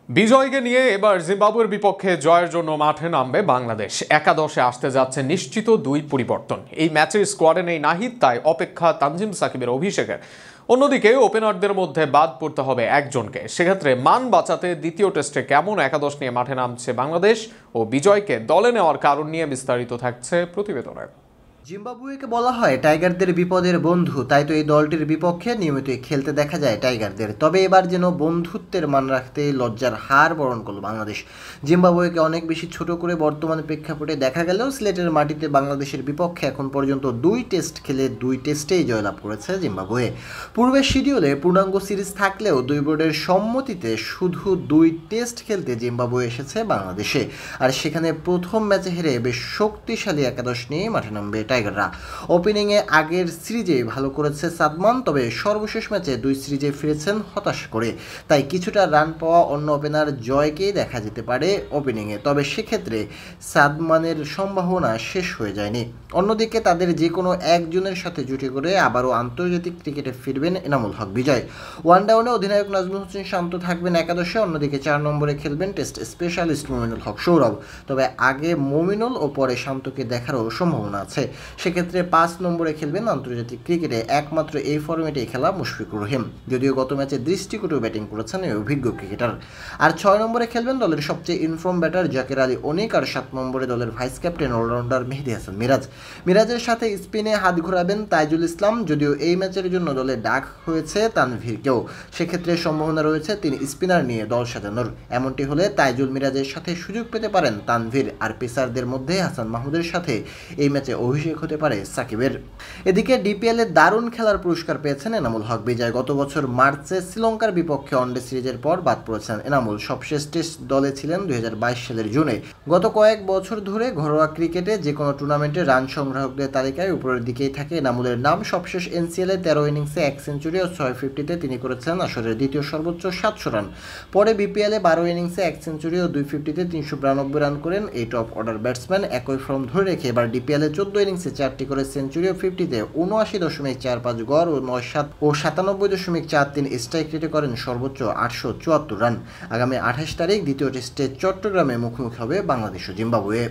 বিজয়কে নিয়ে এবার জিম্বাবুয়ের বিপক্ষে জয়ের জন্য মাঠে নামবে বাংলাদেশ। একাদশে আসতে যাচ্ছে নিশ্চিত দুই পরিবর্তন। এই ম্যাচের স্কোয়াডে নেই নাহিদ, তাই অপেক্ষা তানজিম সাকিবের অভিষেকের। অন্যদিকে ওপেনারদের মধ্যে বাদ পড়তে হবে একজনকে। সেক্ষেত্রে মান বাঁচাতে দ্বিতীয় টেস্টে কেমন একাদশ নিয়ে মাঠে নামছে বাংলাদেশ ও বিজয়কে দলে নেওয়ার কারণ নিয়ে বিস্তারিত থাকছে প্রতিবেদনে। জিম্বাবুয়েকে বলা হয় টাইগারদের বিপদের বন্ধু, তাই তো এই দলটির বিপক্ষে নিয়মিতই খেলতে দেখা যায় টাইগারদের। তবে এবার যেন বন্ধুত্বের মান রাখতে লজ্জার হার বরণ করল বাংলাদেশ। জিম্বাবুয়েকে অনেক বেশি ছোট করে বর্তমানে প্রেক্ষাপটে দেখা গেলেও সিলেটের মাটিতে বাংলাদেশের বিপক্ষে এখন পর্যন্ত 2 টেস্ট খেলে 2 টেস্টেই জয়লাভ করেছে জিম্বাবুয়ে। পূর্বের শিডিউলে পূর্ণাঙ্গ সিরিজ থাকলেও 2 বোর্ডের সম্মতিতে শুধু 2 টেস্ট খেলতে জিম্বাবুয়ে এসেছে বাংলাদেশে। আর সেখানে প্রথম ম্যাচে হেরে বেশ শক্তিশালী একাদশ নিয়ে মাঠে নামবে টাইগাররা। ওপেনিংয়ে আগের সিরিজে ভালো করেছে সাদমান, তবে সর্বশেষ ম্যাচে 2 সিরিজে ফিরেছেন হতাশ করে। তাই কিছুটা রান পাওয়া অন্য ওপেনার জয়কেই দেখা যেতে পারে ওপেনিংয়ে, তবে সেক্ষেত্রে সাদমানের সম্ভাবনা শেষ হয়ে যায়নি। অন্যদিকে তাদের যে কোনো একজনের সাথে জুটি করে আবারও আন্তর্জাতিক ক্রিকেটে ফিরবেন এনামুল হক বিজয়। ওয়ানডাউনে অধিনায়ক নাজমুল হোসেন শান্ত থাকবেন একাদশে, অন্যদিকে 4 নম্বরে খেলবেন টেস্ট স্পেশালিস্ট মুমিনুল হক সৌরভ। তবে আগে মুমিনুল ও পরে শান্তকে দেখারও সম্ভাবনা আছে। সেক্ষেত্রে 5 নম্বরে খেলবেন আন্তর্জাতিক ক্রিকেটে একমাত্র এই ফরম্যাটেই খেলা মুশফিকুর রহিম, যদিও গত ম্যাচে দৃষ্টিকটু ব্যাটিং করেছেন এই অভিজ্ঞ ক্রিকেটার। আর 6 নম্বরে খেলবেন দলের সবচেয়ে ইনফর্ম ব্যাটার জাকের আলী অনিক, আর 7 নম্বরে দলের ভাইস ক্যাপ্টেন অলরাউন্ডার মেহেদী হাসান মিরাজের সাথে স্পিনে হাত ঘোরাবেন তাইজুল ইসলাম, যদিও এই ম্যাচের জন্য দলে ডাক হয়েছে তানভীরকেও। সেক্ষেত্রে সম্ভাবনা রয়েছে তিনি স্পিনার নিয়ে দল সাজানোর। এমনটি হলে তাইজুল মিরাজের সাথে সুযোগ পেতে পারেন তানভীর, আর পেসারদের মধ্যে হাসান মাহমুদের সাথে এই ম্যাচে অভিষেক হতে পারে সাকিবের। এদিকে ডিপিএলে দারুণ খেলার পুরস্কার পেয়েছেন এনামুল হক বিজয়। গত বছর মার্চে শ্রীলঙ্কার বিপক্ষে ওয়ানডে সিরিজের পর বাদ পড়েছেন এনামুল। সবশেষ টেস্ট দলে ছিলেন 2022 সালের জুনে। গত কয়েক বছর ধরে ঘরোয়া ক্রিকেটে যে কোনো টুর্নামেন্টে রান সংগ্রাহকদের তালিকায় উপরের দিকেই থাকে এনামুলের নাম। সবশেষ এনসিএলে 13 ইনিংসে 1 সেঞ্চুরি ও 650-তে তিনি করেছেন আসরের দ্বিতীয় সর্বোচ্চ 700 রান। পরে বিপিএলে 12 ইনিংসে 1 সেঞ্চুরি ও 250-তে 392 রান করেন এই টপ অর্ডার ব্যাটসম্যান। একই ফর্ম ধরে রেখে এবার ডিপিএলে 14 ইনিংসে 4টি করে সেঞ্চুরি ও 50-তে 79.45 গড় ও 97 ও 97.43 স্ট্রাইক রেটে করেন সর্বোচ্চ 874 রান। আগামী 28 তারিখ দ্বিতীয় টেস্টে চট্টগ্রামে মুখোমুখি হবে বাংলাদেশ ও জিম্বাবুয়ে।